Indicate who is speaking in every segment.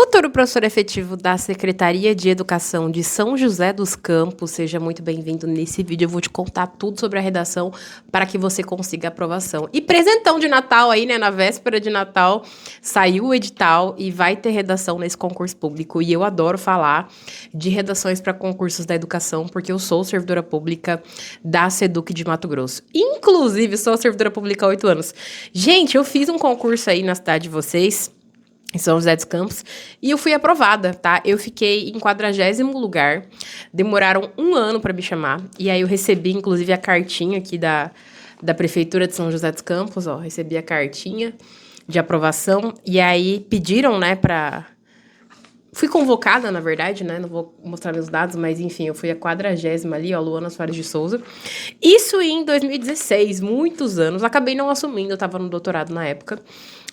Speaker 1: Futuro professor efetivo da Secretaria de Educação de São José dos Campos, seja muito bem-vindo. Nesse vídeo eu vou te contar tudo sobre a redação para que você consiga aprovação. E presentão de Natal aí, né, na véspera de Natal, saiu o edital e vai ter redação nesse concurso público. E eu adoro falar de redações para concursos da educação, porque eu sou servidora pública da SEDUC de Mato Grosso. Inclusive, sou servidora pública há 8 anos. Gente, eu fiz um concurso aí na cidade de vocês, em São José dos Campos, e eu fui aprovada, tá? Eu fiquei em 40º lugar, demoraram 1 ano para me chamar, e aí eu recebi, inclusive, a cartinha aqui da Prefeitura de São José dos Campos, ó, recebi a cartinha de aprovação, e aí pediram, né, Fui convocada, na verdade, né? Não vou mostrar meus dados, mas enfim, eu fui a 40ª ali, ó, Luana Soares de Souza. Isso em 2016, muitos anos. Acabei não assumindo, eu tava no doutorado na época.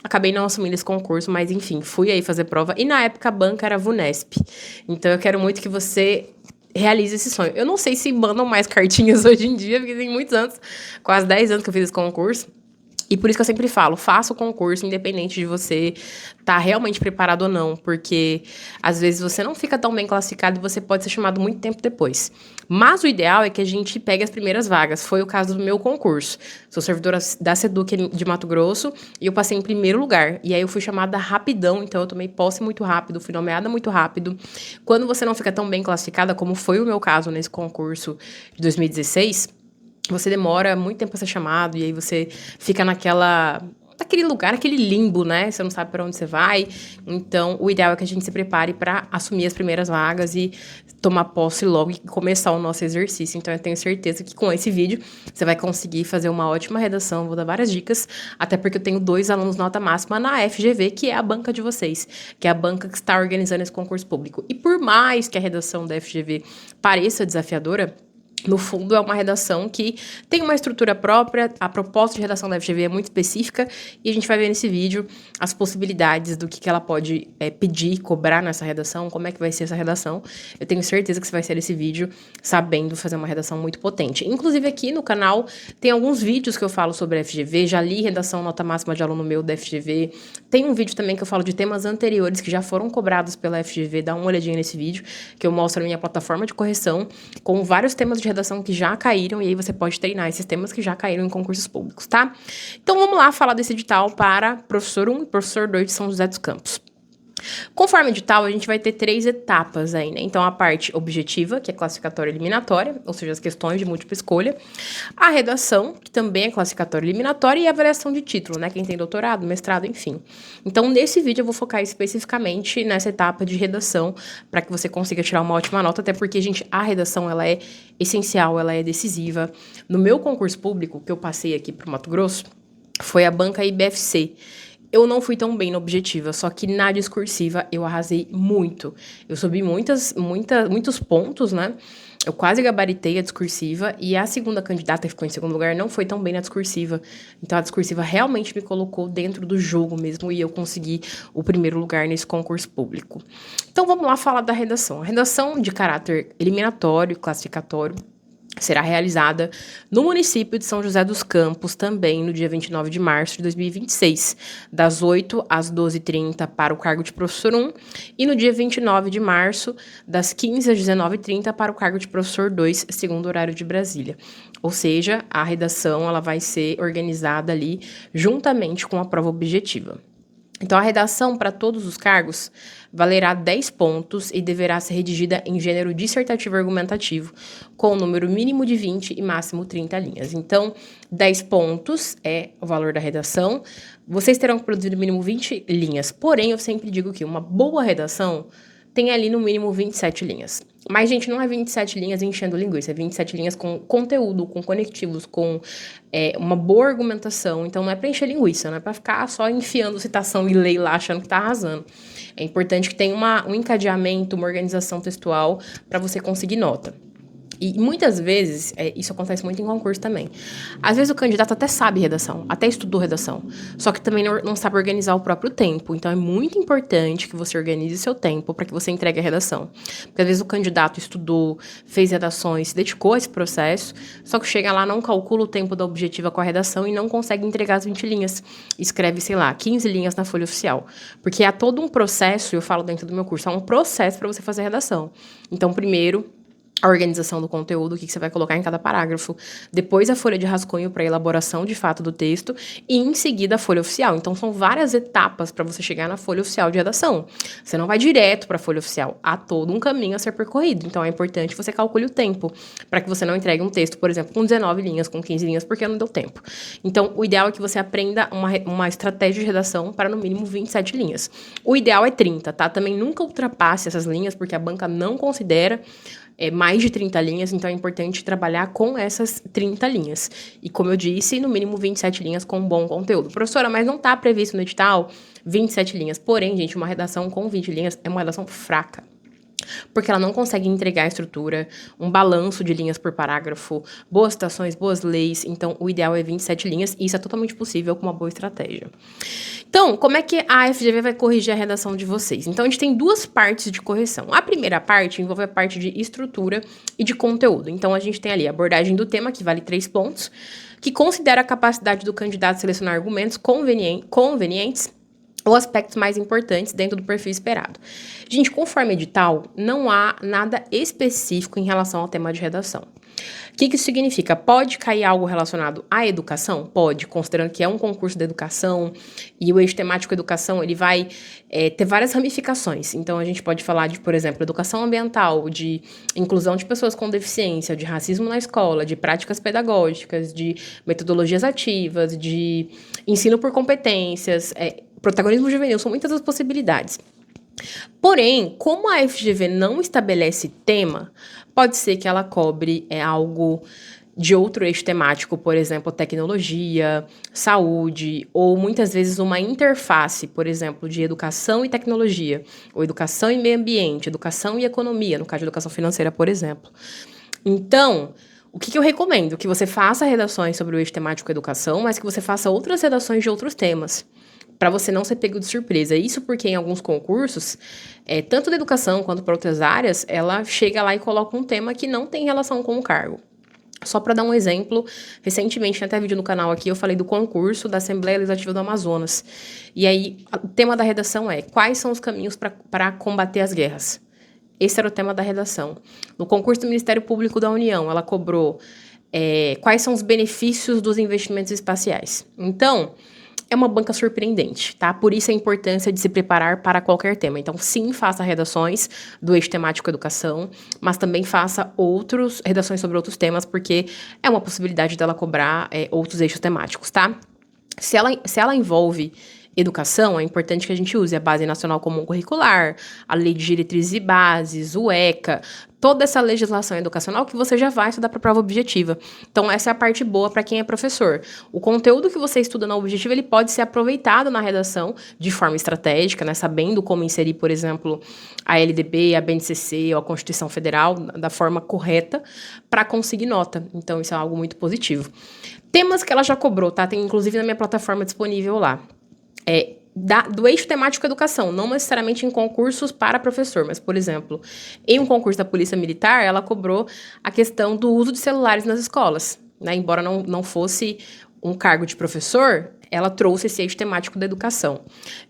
Speaker 1: Acabei não assumindo esse concurso, mas enfim, fui aí fazer prova. E na época a banca era a VUNESP. Então eu quero muito que você realize esse sonho. Eu não sei se mandam mais cartinhas hoje em dia, porque tem muitos anos, quase 10 anos que eu fiz esse concurso. E por isso que eu sempre falo, faça o concurso, independente de você estar realmente preparado ou não, porque às vezes você não fica tão bem classificado e você pode ser chamado muito tempo depois. Mas o ideal é que a gente pegue as primeiras vagas. Foi o caso do meu concurso. Sou servidora da SEDUC de Mato Grosso e eu passei em primeiro lugar. E aí eu fui chamada rapidão, então eu tomei posse muito rápido, fui nomeada muito rápido. Quando você não fica tão bem classificada, como foi o meu caso nesse concurso de 2016... você demora muito tempo pra ser chamado, e aí você fica naquele lugar, naquele limbo, né? Você não sabe para onde você vai. Então, o ideal é que a gente se prepare para assumir as primeiras vagas e tomar posse logo e começar o nosso exercício. Então, eu tenho certeza que com esse vídeo você vai conseguir fazer uma ótima redação. Vou dar várias dicas, até porque eu tenho 2 alunos nota máxima na FGV, que é a banca de vocês, que é a banca que está organizando esse concurso público. E por mais que a redação da FGV pareça desafiadora, no fundo, é uma redação que tem uma estrutura própria, a proposta de redação da FGV é muito específica, e a gente vai ver nesse vídeo as possibilidades do que ela pode pedir, cobrar nessa redação, como é que vai ser essa redação. Eu tenho certeza que você vai sair desse vídeo sabendo fazer uma redação muito potente. Inclusive, aqui no canal tem alguns vídeos que eu falo sobre a FGV, já li redação nota máxima de aluno meu da FGV, tem um vídeo também que eu falo de temas anteriores que já foram cobrados pela FGV, dá uma olhadinha nesse vídeo, que eu mostro a minha plataforma de correção, com vários temas de redação que já caíram, e aí você pode treinar esses temas que já caíram em concursos públicos, tá? Então vamos lá falar desse edital para professor 1 e professor 2 de São José dos Campos. Conforme edital, a gente vai ter 3 etapas aí, né? Então, a parte objetiva, que é classificatória e eliminatória, ou seja, as questões de múltipla escolha. A redação, que também é classificatória e eliminatória, e a avaliação de título, né? Quem tem doutorado, mestrado, enfim. Então, nesse vídeo, eu vou focar especificamente nessa etapa de redação, para que você consiga tirar uma ótima nota, até porque, gente, a redação, ela é essencial, ela é decisiva. No meu concurso público, que eu passei aqui para o Mato Grosso, foi a banca IBFC. Eu não fui tão bem na objetiva, só que na discursiva eu arrasei muito. Eu subi muitos pontos, né? Eu quase gabaritei a discursiva, e a segunda candidata que ficou em segundo lugar não foi tão bem na discursiva. Então, a discursiva realmente me colocou dentro do jogo mesmo, e eu consegui o primeiro lugar nesse concurso público. Então, vamos lá falar da redação. A redação de caráter eliminatório, classificatório, será realizada no município de São José dos Campos, também no dia 29 de março de 2026, das 8 às 12h30 para o cargo de professor 1, e no dia 29 de março, das 15 às 19h30 para o cargo de professor 2, segundo horário de Brasília. Ou seja, a redação ela vai ser organizada ali juntamente com a prova objetiva. Então, a redação para todos os cargos valerá 10 pontos e deverá ser redigida em gênero dissertativo argumentativo, com o número mínimo de 20 e máximo 30 linhas. Então, 10 pontos é o valor da redação. Vocês terão que produzir no mínimo 20 linhas. Porém, eu sempre digo que uma boa redação tem ali no mínimo 27 linhas. Mas, gente, não é 27 linhas enchendo linguiça, é 27 linhas com conteúdo, com conectivos, com uma boa argumentação. Então, não é para encher linguiça, não é para ficar só enfiando citação e lei lá achando que tá arrasando. É importante que tenha um encadeamento, uma organização textual para você conseguir nota. E muitas vezes, isso acontece muito em concurso também. Às vezes o candidato até sabe redação, até estudou redação, só que também não sabe organizar o próprio tempo. Então é muito importante que você organize seu tempo para que você entregue a redação. Porque às vezes o candidato estudou, fez redações, se dedicou a esse processo, só que chega lá, não calcula o tempo da objetiva com a redação e não consegue entregar as 20 linhas. Escreve, sei lá, 15 linhas na folha oficial. Porque há todo um processo, eu falo dentro do meu curso, há um processo para você fazer a redação. Então, primeiro, a organização do conteúdo, o que você vai colocar em cada parágrafo. Depois, a folha de rascunho para elaboração, de fato, do texto. E, em seguida, a folha oficial. Então, são várias etapas para você chegar na folha oficial de redação. Você não vai direto para a folha oficial. Há todo um caminho a ser percorrido. Então, é importante que você calcule o tempo para que você não entregue um texto, por exemplo, com 19 linhas, com 15 linhas, porque não deu tempo. Então, o ideal é que você aprenda uma estratégia de redação para, no mínimo, 27 linhas. O ideal é 30, tá? Também nunca ultrapasse essas linhas, porque a banca não considera mais de 30 linhas, então é importante trabalhar com essas 30 linhas. E como eu disse, no mínimo 27 linhas com bom conteúdo. Professora, mas não está previsto no edital 27 linhas. Porém, gente, uma redação com 20 linhas é uma redação fraca. Porque ela não consegue entregar a estrutura, um balanço de linhas por parágrafo, boas citações, boas leis. Então, o ideal é 27 linhas e isso é totalmente possível com uma boa estratégia. Então, como é que a FGV vai corrigir a redação de vocês? Então, a gente tem duas partes de correção. A primeira parte envolve a parte de estrutura e de conteúdo. Então, a gente tem ali a abordagem do tema, que vale 3 pontos, que considera a capacidade do candidato a selecionar argumentos convenientes ou aspectos mais importantes dentro do perfil esperado. Gente, conforme edital, não há nada específico em relação ao tema de redação. O que isso significa? Pode cair algo relacionado à educação? Pode, considerando que é um concurso de educação e o eixo temático educação, ele vai ter várias ramificações. Então, a gente pode falar de, por exemplo, educação ambiental, de inclusão de pessoas com deficiência, de racismo na escola, de práticas pedagógicas, de metodologias ativas, de ensino por competências, protagonismo juvenil, são muitas as possibilidades. Porém, como a FGV não estabelece tema, pode ser que ela cobre algo de outro eixo temático, por exemplo, tecnologia, saúde, ou muitas vezes uma interface, por exemplo, de educação e tecnologia, ou educação e meio ambiente, educação e economia, no caso de educação financeira, por exemplo. Então, o que eu recomendo? Que você faça redações sobre o eixo temático educação, mas que você faça outras redações de outros temas, para você não ser pego de surpresa. Isso porque em alguns concursos, tanto da educação quanto para outras áreas, ela chega lá e coloca um tema que não tem relação com o cargo. Só para dar um exemplo, recentemente, tem até vídeo no canal aqui, eu falei do concurso da Assembleia Legislativa do Amazonas. E aí, o tema da redação é: quais são os caminhos para combater as guerras? Esse era o tema da redação. No concurso do Ministério Público da União, ela cobrou quais são os benefícios dos investimentos espaciais. Então, é uma banca surpreendente, tá? Por isso a importância de se preparar para qualquer tema. Então, sim, faça redações do eixo temático educação, mas também faça redações sobre outros temas, porque é uma possibilidade dela cobrar outros eixos temáticos, tá? Se ela envolve educação, é importante que a gente use a Base Nacional Comum Curricular, a Lei de Diretrizes e Bases, o ECA, toda essa legislação educacional que você já vai estudar para a prova objetiva. Então, essa é a parte boa para quem é professor. O conteúdo que você estuda na objetiva, ele pode ser aproveitado na redação de forma estratégica, né, sabendo como inserir, por exemplo, a LDB, a BNCC ou a Constituição Federal da forma correta para conseguir nota. Então, isso é algo muito positivo. Temas que ela já cobrou, tá? Tem inclusive na minha plataforma disponível lá. Do eixo temático educação, não necessariamente em concursos para professor, mas, por exemplo, em um concurso da Polícia Militar, ela cobrou a questão do uso de celulares nas escolas, né? Embora não fosse um cargo de professor, ela trouxe esse eixo temático da educação.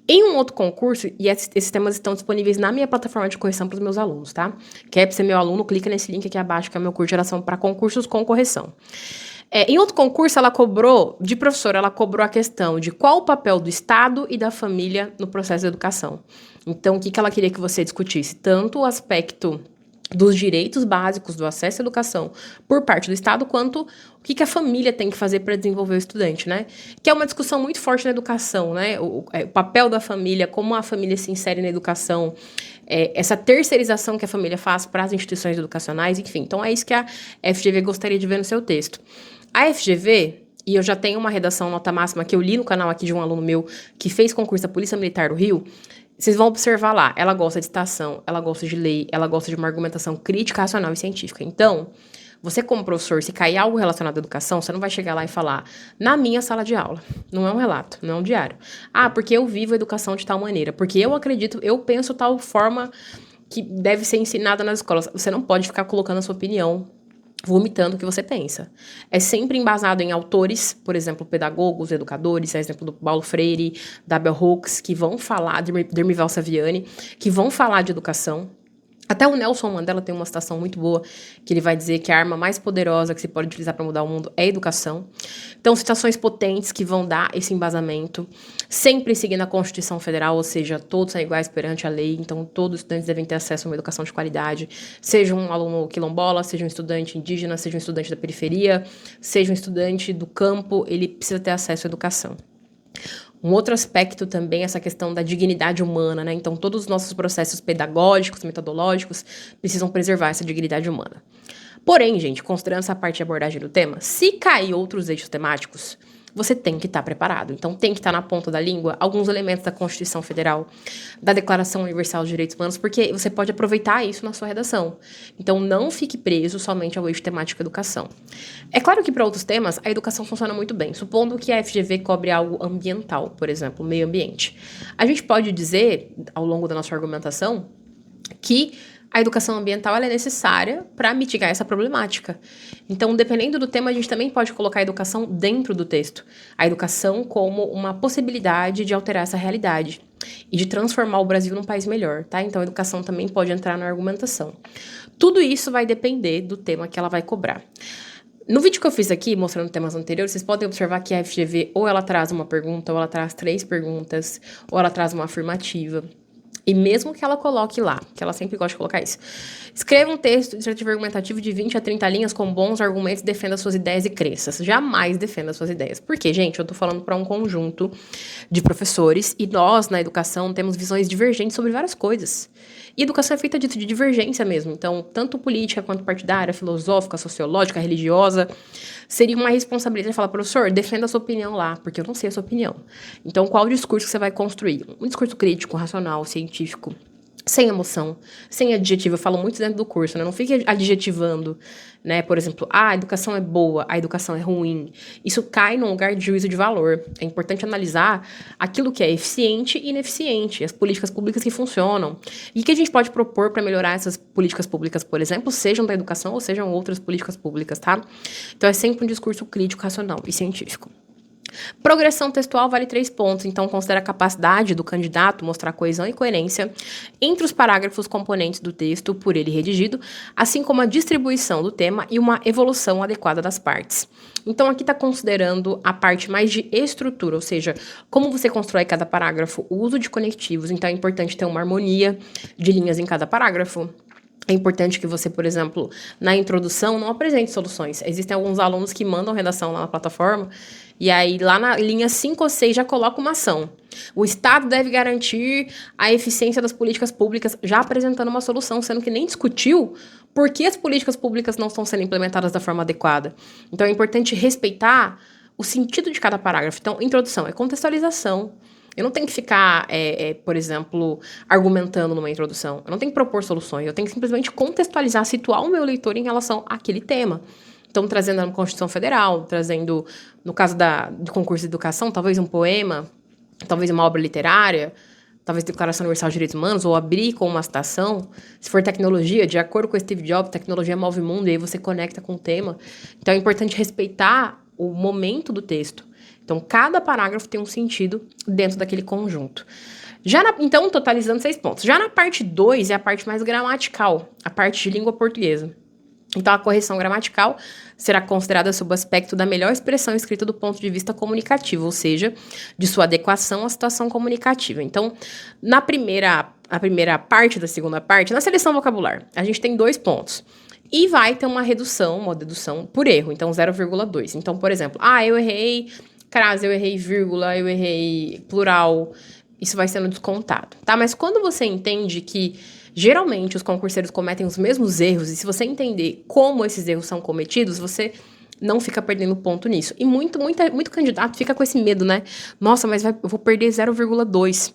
Speaker 1: Em um outro concurso, e esses temas estão disponíveis na minha plataforma de correção para os meus alunos, tá? Quer ser meu aluno, clica nesse link aqui abaixo, que é o meu curso de geração para concursos com correção. Em outro concurso, ela cobrou a questão de qual o papel do Estado e da família no processo de educação. Então, o que ela queria que você discutisse? Tanto o aspecto dos direitos básicos do acesso à educação por parte do Estado, quanto o que a família tem que fazer para desenvolver o estudante, né? Que é uma discussão muito forte na educação, né? O papel da família, como a família se insere na educação, essa terceirização que a família faz para as instituições educacionais, enfim. Então, é isso que a FGV gostaria de ver no seu texto. A FGV, e eu já tenho uma redação nota máxima que eu li no canal aqui de um aluno meu que fez concurso da Polícia Militar do Rio, vocês vão observar lá, ela gosta de citação, ela gosta de lei, ela gosta de uma argumentação crítica, racional e científica. Então, Você como professor, se cair algo relacionado à educação, você não vai chegar lá e falar, na minha sala de aula. Não é um relato, não é um diário. Ah, porque eu vivo a educação de tal maneira, porque eu acredito, eu penso tal forma que deve ser ensinada nas escolas. Você não pode ficar colocando a sua opinião, vomitando o que você pensa. É sempre embasado em autores, por exemplo, pedagogos, educadores, exemplo do Paulo Freire, da Bell Hooks, que vão falar, de Irmival Saviani, que vão falar de educação. Até o Nelson Mandela tem uma citação muito boa, que ele vai dizer que a arma mais poderosa que se pode utilizar para mudar o mundo é a educação. Então, citações potentes que vão dar esse embasamento, sempre seguindo a Constituição Federal, ou seja, todos são iguais perante a lei, então todos os estudantes devem ter acesso a uma educação de qualidade, seja um aluno quilombola, seja um estudante indígena, seja um estudante da periferia, seja um estudante do campo, ele precisa ter acesso à educação. Um outro aspecto também é essa questão da dignidade humana, né? Então, todos os nossos processos pedagógicos, metodológicos, precisam preservar essa dignidade humana. Porém, gente, considerando essa parte de abordagem do tema, se cair outros eixos temáticos, você tem que estar preparado. Então, tem que estar na ponta da língua alguns elementos da Constituição Federal, da Declaração Universal dos Direitos Humanos, porque você pode aproveitar isso na sua redação. Então, não fique preso somente ao eixo temático educação. É claro que para outros temas, a educação funciona muito bem, supondo que a FGV cobre algo ambiental, por exemplo, meio ambiente. A gente pode dizer, ao longo da nossa argumentação, que a educação ambiental ela é necessária para mitigar essa problemática. Então, dependendo do tema, a gente também pode colocar a educação dentro do texto. A educação como uma possibilidade de alterar essa realidade e de transformar o Brasil num país melhor, tá? Então, a educação também pode entrar na argumentação. Tudo isso vai depender do tema que ela vai cobrar. No vídeo que eu fiz aqui, mostrando temas anteriores, vocês podem observar que a FGV ou ela traz uma pergunta, ou ela traz 3 perguntas, ou ela traz uma afirmativa. E mesmo que ela coloque lá, que ela sempre gosta de colocar isso, escreva um texto dissertativo argumentativo de 20 a 30 linhas com bons argumentos e defenda suas ideias e crenças. Jamais defenda suas ideias. Porque, gente, eu tô falando para um conjunto de professores e nós, na educação, temos visões divergentes sobre várias coisas. E educação é feita de divergência mesmo. Então, tanto política quanto partidária, filosófica, sociológica, religiosa, seria uma responsabilidade falar, professor, defenda a sua opinião lá, porque eu não sei a sua opinião. Então, qual o discurso que você vai construir? Um discurso crítico, racional, científico, sem emoção, sem adjetivo. Eu falo muito dentro do curso, né? Não fique adjetivando, né? Por exemplo, a educação é boa, a educação é ruim. Isso cai num lugar de juízo de valor. É importante analisar aquilo que é eficiente e ineficiente, as políticas públicas que funcionam. E o que a gente pode propor para melhorar essas políticas públicas, por exemplo, sejam da educação ou sejam outras políticas públicas, tá? Então, é sempre um discurso crítico, racional e científico. Progressão textual vale 3 pontos, então considera a capacidade do candidato mostrar coesão e coerência entre os parágrafos componentes do texto por ele redigido, assim como a distribuição do tema e uma evolução adequada das partes. Então aqui está considerando a parte mais de estrutura, ou seja, como você constrói cada parágrafo, o uso de conectivos, então é importante ter uma harmonia de linhas em cada parágrafo. É importante que você, por exemplo, na introdução, não apresente soluções. Existem alguns alunos que mandam redação lá na plataforma, e aí lá na linha 5 ou 6 já coloca uma ação. O Estado deve garantir a eficiência das políticas públicas, já apresentando uma solução, sendo que nem discutiu por que as políticas públicas não estão sendo implementadas da forma adequada. Então é importante respeitar o sentido de cada parágrafo. Então, introdução é contextualização. Eu não tenho que ficar, por exemplo, argumentando numa introdução. Eu não tenho que propor soluções. Eu tenho que simplesmente contextualizar, situar o meu leitor em relação àquele tema. Então, trazendo a Constituição Federal, trazendo, no caso do concurso de educação, talvez um poema, talvez uma obra literária, talvez Declaração Universal de Direitos Humanos, ou abrir com uma citação. Se for tecnologia, de acordo com Steve Jobs, tecnologia move o mundo, e aí você conecta com o tema. Então, é importante respeitar o momento do texto. Então, cada parágrafo tem um sentido dentro daquele conjunto. Então, totalizando 6 pontos. Já na parte 2 é a parte mais gramatical, a parte de língua portuguesa. Então, a correção gramatical será considerada sob o aspecto da melhor expressão escrita do ponto de vista comunicativo, ou seja, de sua adequação à situação comunicativa. Então, a primeira parte da segunda parte, na seleção vocabular, a gente tem 2 pontos. E vai ter uma redução, uma dedução por erro, então 0,2. Então, por exemplo, eu errei crase, eu errei vírgula, eu errei plural, isso vai sendo descontado, tá? Mas quando você entende que geralmente os concurseiros cometem os mesmos erros, e se você entender como esses erros são cometidos, você não fica perdendo ponto nisso. E muito candidato fica com esse medo, né? Nossa, mas eu vou perder 0,2.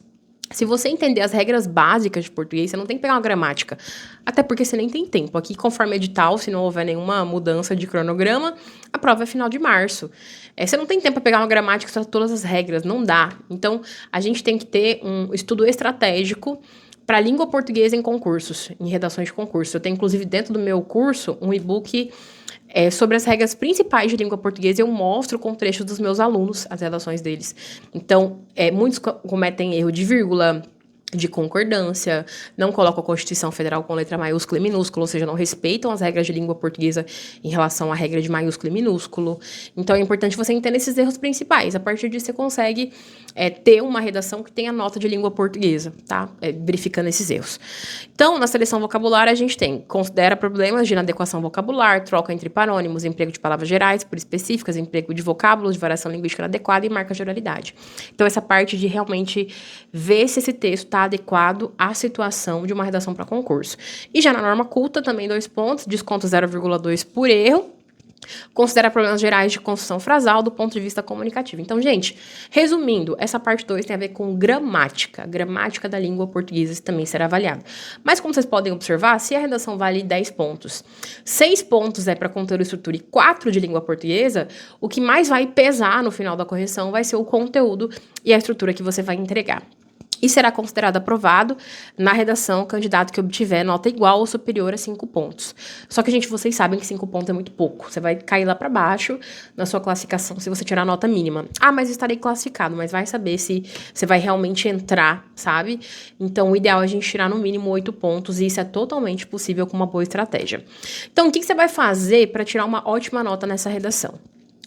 Speaker 1: Se você entender as regras básicas de português, você não tem que pegar uma gramática. Até porque você nem tem tempo. Aqui, conforme edital, se não houver nenhuma mudança de cronograma, a prova é final de março. Você não tem tempo para pegar uma gramática para todas as regras, não dá. Então, a gente tem que ter um estudo estratégico para a língua portuguesa em concursos, em redações de concurso. Eu tenho, inclusive, dentro do meu curso, um e-book sobre as regras principais de língua portuguesa. Eu mostro com trechos dos meus alunos, as redações deles. Então, muitos cometem erro de vírgula, de concordância, não colocam a Constituição Federal com letra maiúscula e minúscula, ou seja, não respeitam as regras de língua portuguesa em relação à regra de maiúsculo e minúsculo. Então, é importante você entender esses erros principais. A partir disso, você consegue ter uma redação que tenha nota de língua portuguesa, tá? Verificando esses erros. Então, na seleção vocabulária, a gente tem, considera problemas de inadequação vocabular, troca entre parônimos, emprego de palavras gerais por específicas, emprego de vocábulos, de variação linguística inadequada e marca de oralidade. Então, essa parte de realmente ver se esse texto está adequado à situação de uma redação para concurso. E já na norma culta, também 2 pontos, desconto 0,2 por erro, considera problemas gerais de construção frasal do ponto de vista comunicativo. Então, gente, resumindo, essa parte 2 tem a ver com gramática. Gramática da língua portuguesa também será avaliada. Mas, como vocês podem observar, se a redação vale 10 pontos, 6 pontos é para conteúdo e estrutura e 4 de língua portuguesa, o que mais vai pesar no final da correção vai ser o conteúdo e a estrutura que você vai entregar. E será considerado aprovado na redação o candidato que obtiver nota igual ou superior a 5 pontos. Só que, gente, vocês sabem que 5 pontos é muito pouco. Você vai cair lá para baixo na sua classificação se você tirar a nota mínima. Ah, mas estarei classificado. Mas vai saber se você vai realmente entrar, sabe? Então, o ideal é a gente tirar no mínimo 8 pontos. E isso é totalmente possível com uma boa estratégia. Então, o que você vai fazer para tirar uma ótima nota nessa redação?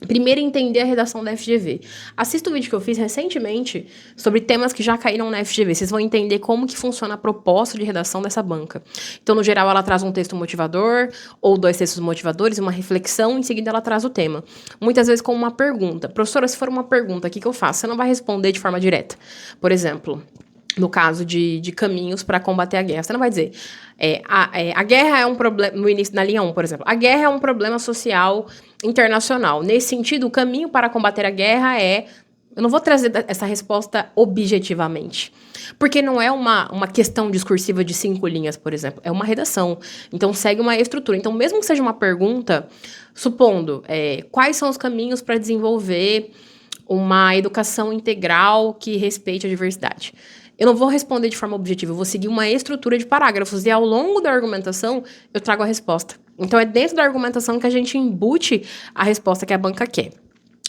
Speaker 1: Primeiro, entender a redação da FGV. Assista o vídeo que eu fiz recentemente sobre temas que já caíram na FGV. Vocês vão entender como que funciona a proposta de redação dessa banca. Então, no geral, ela traz um texto motivador, ou 2 textos motivadores, uma reflexão, em seguida ela traz o tema. Muitas vezes com uma pergunta. Professora, se for uma pergunta, o que eu faço? Você não vai responder de forma direta. Por exemplo, no caso de caminhos para combater a guerra. Você não vai dizer, a guerra é um problema, no início da linha 1, por exemplo, a guerra é um problema social internacional. Nesse sentido, o caminho para combater a guerra é... Eu não vou trazer essa resposta objetivamente, porque não é uma questão discursiva de 5 linhas, por exemplo, é uma redação. Então, segue uma estrutura. Então, mesmo que seja uma pergunta, supondo, quais são os caminhos para desenvolver uma educação integral que respeite a diversidade? Eu não vou responder de forma objetiva, eu vou seguir uma estrutura de parágrafos e ao longo da argumentação eu trago a resposta. Então é dentro da argumentação que a gente embute a resposta que a banca quer.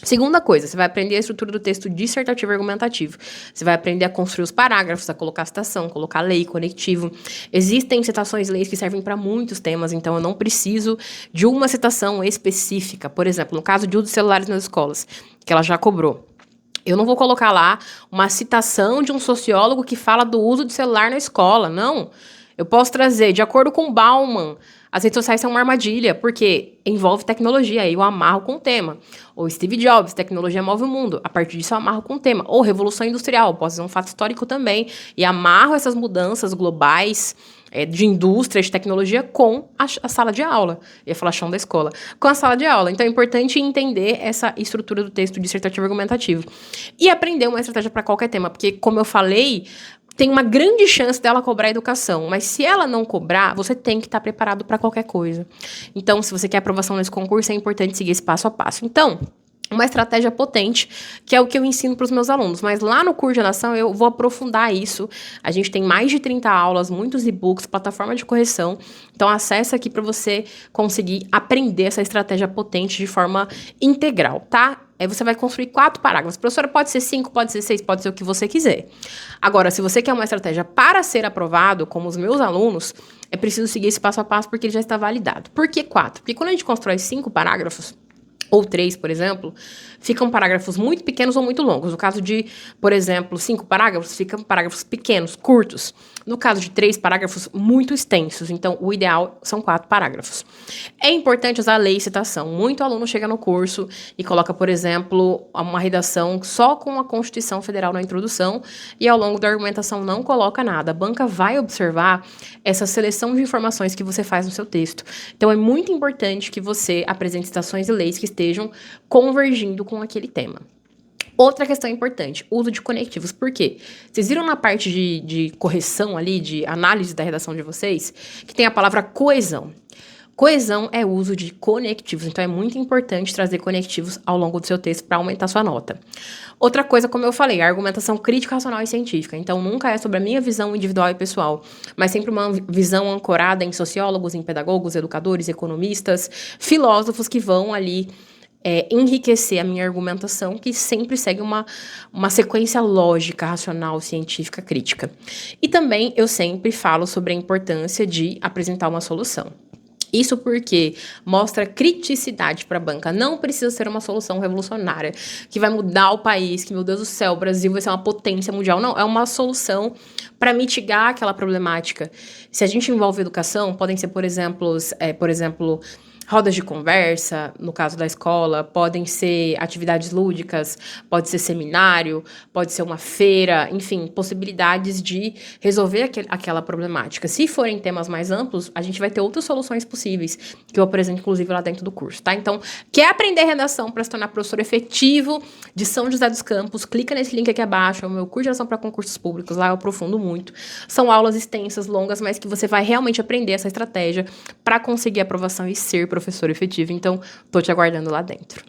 Speaker 1: Segunda coisa, você vai aprender a estrutura do texto dissertativo e argumentativo. Você vai aprender a construir os parágrafos, a colocar citação, colocar lei, conectivo. Existem citações e leis que servem para muitos temas, então eu não preciso de uma citação específica. Por exemplo, no caso de uso de celulares nas escolas, que ela já cobrou. Eu não vou colocar lá uma citação de um sociólogo que fala do uso de celular na escola, não. Eu posso trazer, de acordo com Bauman, as redes sociais são uma armadilha, porque envolve tecnologia, aí eu amarro com o tema. Ou Steve Jobs, tecnologia move o mundo, a partir disso eu amarro com o tema. Ou Revolução Industrial, posso fazer um fato histórico também, e amarro essas mudanças globais de indústria, de tecnologia, com a sala de aula. Eu ia falar chão da escola. Com a sala de aula. Então, é importante entender essa estrutura do texto dissertativo argumentativo. E aprender uma estratégia para qualquer tema. Porque, como eu falei, tem uma grande chance dela cobrar educação. Mas se ela não cobrar, você tem que estar preparado para qualquer coisa. Então, se você quer aprovação nesse concurso, é importante seguir esse passo a passo. Então, uma estratégia potente, que é o que eu ensino para os meus alunos. Mas lá no curso de redação eu vou aprofundar isso. A gente tem mais de 30 aulas, muitos e-books, plataforma de correção. Então, acessa aqui para você conseguir aprender essa estratégia potente de forma integral, tá? Aí você vai construir 4 parágrafos. Professora, pode ser 5, pode ser 6, pode ser o que você quiser. Agora, se você quer uma estratégia para ser aprovado, como os meus alunos, é preciso seguir esse passo a passo porque ele já está validado. Por que 4? Porque quando a gente constrói 5 parágrafos, ou 3, por exemplo, ficam parágrafos muito pequenos ou muito longos. No caso de, por exemplo, 5 parágrafos, ficam parágrafos pequenos, curtos. No caso de 3 parágrafos, muito extensos. Então, o ideal são 4 parágrafos. É importante usar lei e citação. Muito aluno chega no curso e coloca, por exemplo, uma redação só com a Constituição Federal na introdução e ao longo da argumentação não coloca nada. A banca vai observar essa seleção de informações que você faz no seu texto. Então, é muito importante que você apresente citações e leis que estejam convergindo com aquele tema. Outra questão importante, uso de conectivos. Por quê? Vocês viram na parte de correção ali, de análise da redação de vocês, que tem a palavra coesão. Coesão é uso de conectivos, então é muito importante trazer conectivos ao longo do seu texto para aumentar sua nota. Outra coisa, como eu falei, a argumentação crítica, racional e científica. Então, nunca é sobre a minha visão individual e pessoal, mas sempre uma visão ancorada em sociólogos, em pedagogos, educadores, economistas, filósofos que vão ali enriquecer a minha argumentação, que sempre segue uma sequência lógica, racional, científica, crítica. E também eu sempre falo sobre a importância de apresentar uma solução. Isso porque mostra criticidade para a banca. Não precisa ser uma solução revolucionária, que vai mudar o país, que, meu Deus do céu, o Brasil vai ser uma potência mundial. Não, é uma solução para mitigar aquela problemática. Se a gente envolve educação, podem ser, por exemplo, rodas de conversa, no caso da escola, podem ser atividades lúdicas, pode ser seminário, pode ser uma feira, enfim, possibilidades de resolver aquela problemática. Se forem temas mais amplos, a gente vai ter outras soluções possíveis, que eu apresento, inclusive, lá dentro do curso, tá? Então, quer aprender redação para se tornar professor efetivo de São José dos Campos? Clica nesse link aqui abaixo, é o meu curso de redação para concursos públicos, lá eu aprofundo muito. São aulas extensas, longas, mas que você vai realmente aprender essa estratégia para conseguir aprovação e ser professor efetivo. Então, tô te aguardando lá dentro.